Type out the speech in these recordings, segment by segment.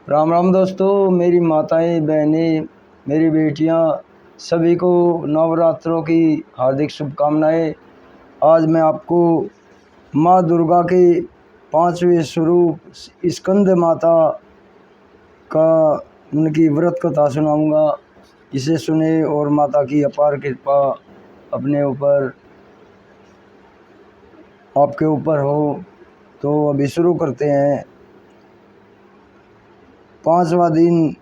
राम राम दोस्तों, मेरी माताएं, बहनें, मेरी बेटियां, सभी को नवरात्रों की हार्दिक शुभकामनाएं। आज मैं आपको माँ दुर्गा के 5वें स्वरूप स्कंद माता का उनकी व्रत कथा सुनाऊंगा। इसे सुने और माता की अपार कृपा अपने ऊपर आपके ऊपर हो। तो अभी शुरू करते हैं। 5वां दिन,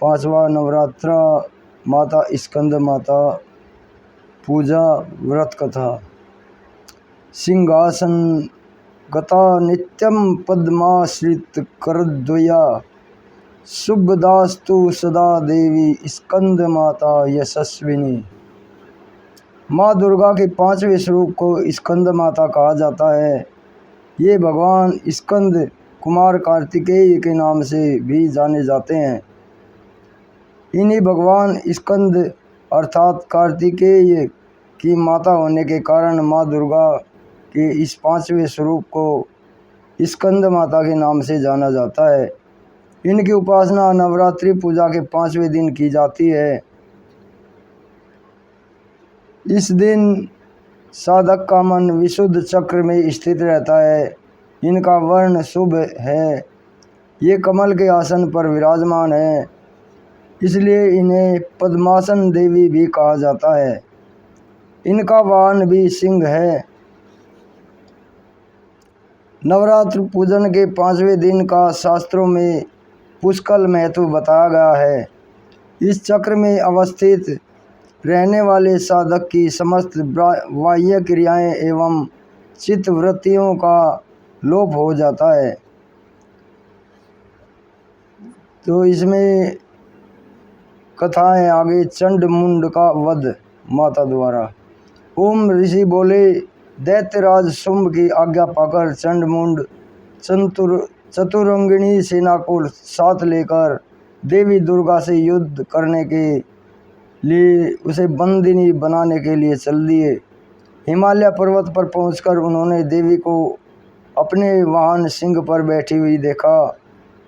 5वां नवरात्रा, माता स्कंद माता पूजा व्रत कथा। सिंहासन गता नित्यम पद्माश्रित करद्वया, शुभदास्तु सदा देवी स्कंद माता यशस्विनी। माँ दुर्गा के 5वें स्वरूप को स्कंद माता कहा जाता है। ये भगवान स्कंद कुमार कार्तिकेय के नाम से भी जाने जाते हैं। इन्हीं भगवान स्कंद अर्थात कार्तिकेय की माता होने के कारण माँ दुर्गा के इस 5वें स्वरूप को स्कंद माता के नाम से जाना जाता है। इनकी उपासना नवरात्रि पूजा के 5वें दिन की जाती है। इस दिन साधक का मन विशुद्ध चक्र में स्थित रहता है। इनका वर्ण शुभ है। ये कमल के आसन पर विराजमान है, इसलिए इन्हें पद्मासन देवी भी कहा जाता है। इनका वाहन भी सिंह है। नवरात्र पूजन के 5वें दिन का शास्त्रों में पुष्कल महत्व बताया गया है। इस चक्र में अवस्थित रहने वाले साधक की समस्त बाह्य क्रियाएं एवं चित्तवृत्तियों का लोप हो जाता है। तो इसमें कथाएं आगे। चंड मुंड का वध माता द्वारा। ओम ऋषि बोले, दैत्यराज शुंभ की आज्ञा पाकर चंडमुंड चतुरंगिणी सेना को साथ लेकर देवी दुर्गा से युद्ध करने के लिए उसे बंदिनी बनाने के लिए चल दिए। हिमालय पर्वत पर पहुंचकर उन्होंने देवी को अपने वाहन सिंह पर बैठी हुई देखा।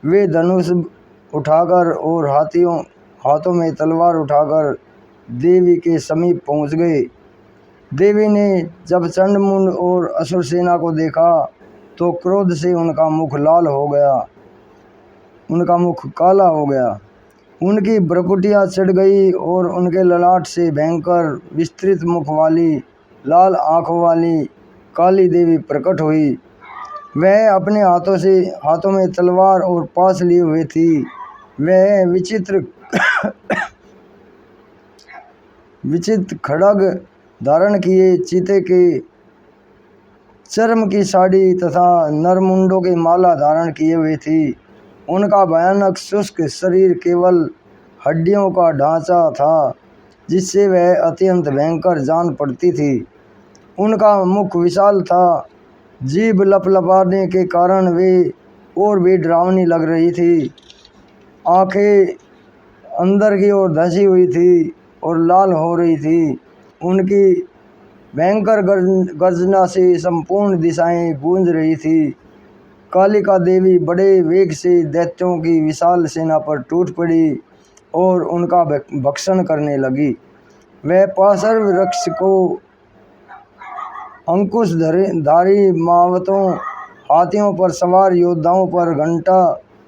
वे धनुष उठाकर और हाथों में तलवार उठाकर देवी के समीप पहुंच गए। देवी ने जब चंडमुंड और असुर सेना को देखा तो क्रोध से उनका मुख लाल हो गया, उनका मुख काला हो गया। उनकी भ्रुकुटियाँ चढ़ गई और उनके ललाट से भयंकर विस्तृत मुख वाली लाल आँखों वाली काली देवी प्रकट हुई। वह अपने हाथों में तलवार और पास लिए हुए थी। वह विचित्र खड्ग धारण किए, चीते के चर्म की साड़ी तथा नरमुंडों के माला धारण किए हुए थी। उनका भयानक शुष्क शरीर केवल हड्डियों का ढांचा था, जिससे वह अत्यंत भयंकर जान पड़ती थी। उनका मुख विशाल था। जीभ लपलपाने के कारण वे और भी डरावनी लग रही थी। आंखें अंदर की ओर धंसी हुई थी और लाल हो रही थी। उनकी भयंकर गर्जना से संपूर्ण दिशाएं गूंज रही थी। कालिका देवी बड़े वेग से दैत्यों की विशाल सेना पर टूट पड़ी और उनका भक्षण करने लगी। वह पाशर वृक्ष को अंकुशधारी महावतों हाथियों पर सवार योद्धाओं पर घंटा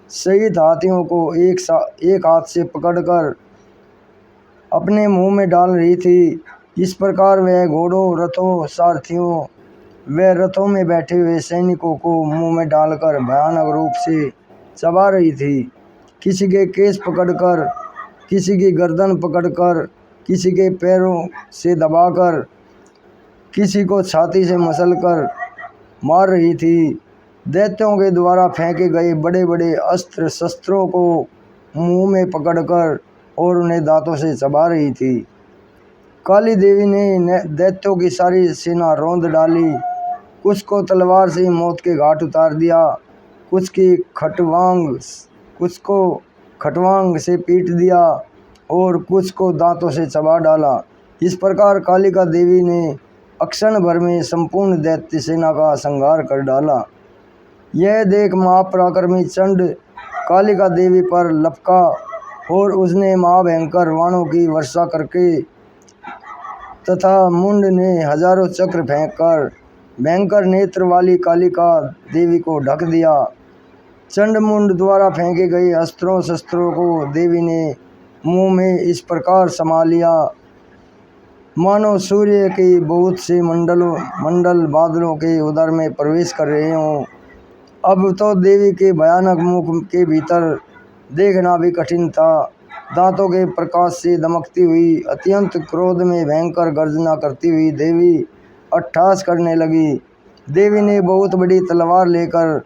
सहित हाथियों को एक हाथ से पकड़कर अपने मुंह में डाल रही थी। इस प्रकार वह घोड़ों, रथों, सारथियों व रथों में बैठे हुए सैनिकों को मुंह में डालकर भयानक रूप से चबा रही थी। किसी के केस पकड़कर, किसी की गर्दन पकड़कर, किसी के पैरों से दबाकर, किसी को छाती से मसलकर मार रही थी। दैत्यों के द्वारा फेंके गए बड़े बड़े अस्त्र शस्त्रों को मुंह में पकड़कर और उन्हें दांतों से चबा रही थी। काली देवी ने दैत्यों की सारी सेना रौंद डाली। कुछ को तलवार से मौत के घाट उतार दिया, कुछ को खटवांग से पीट दिया और कुछ को दांतों से चबा डाला। इस प्रकार कालिका देवी ने अक्षण भर में संपूर्ण दैत्य सेना का संहार कर डाला। यह देख महापराक्रमी चंड कालिका देवी पर लपका और उसने महाभयंकर बाणों की वर्षा करके तथा मुंड ने हजारों चक्र फेंककर भयंकर नेत्र वाली कालिका देवी को ढक दिया। चंडमुंड द्वारा फेंके गए अस्त्रों शस्त्रों को देवी ने मुंह में इस प्रकार समा लिया मानो सूर्य के बहुत से मंडल बादलों के उदर में प्रवेश कर रहे हों। अब तो देवी के भयानक मुख के भीतर देखना भी कठिन था। दांतों के प्रकाश से दमकती हुई अत्यंत क्रोध में भयंकर गर्जना करती हुई देवी अट्टहास करने लगी। देवी ने बहुत बड़ी तलवार लेकर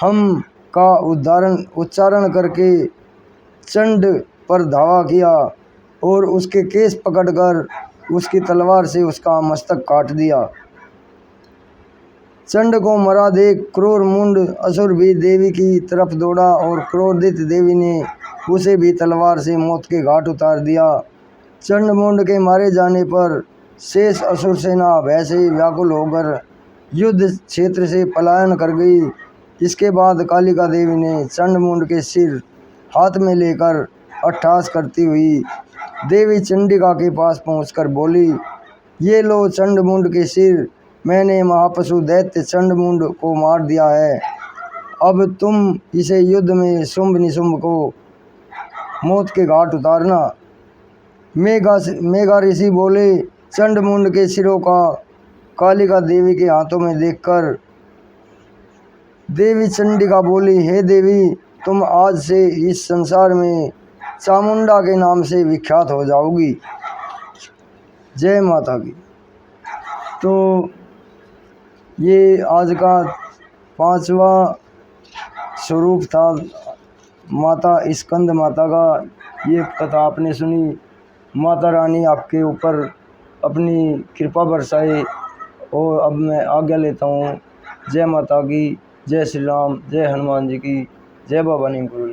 हम का उच्चारण करके चंड पर धावा किया और उसके केस पकड़कर उसकी तलवार से उसका मस्तक काट दिया। चंड को मरा देख क्रूर मुंड असुर भी देवी की तरफ दौड़ा और क्रोधित देवी ने उसे भी तलवार से मौत के घाट उतार दिया। चंड मुंड के मारे जाने पर शेष असुर सेना भय से व्याकुल होकर युद्ध क्षेत्र से पलायन कर गई। इसके बाद कालिका देवी ने चंड मुंड के सिर हाथ में लेकर अट्टहास करती हुई देवी चंडिका के पास पहुंचकर बोली, ये लो चंडमुंड के सिर, मैंने महापशु दैत्य चंडमुंड को मार दिया है। अब तुम इसे युद्ध में शुंभ निशुंभ को मौत के घाट उतारना। मेघा ऋषि बोले, चंडमुंड के सिरों का कालिका देवी के हाथों में देखकर देवी चंडिका बोली, हे देवी, तुम आज से इस संसार में चामुंडा के नाम से विख्यात हो जाओगी। जय माता की। तो ये आज का 5वां स्वरूप था माता स्कंद माता का। ये कथा आपने सुनी। माता रानी आपके ऊपर अपनी कृपा बरसाए और अब मैं आज्ञा लेता हूँ। जय माता की, जय श्री राम, जय हनुमान जी की, जय बाबा नीम।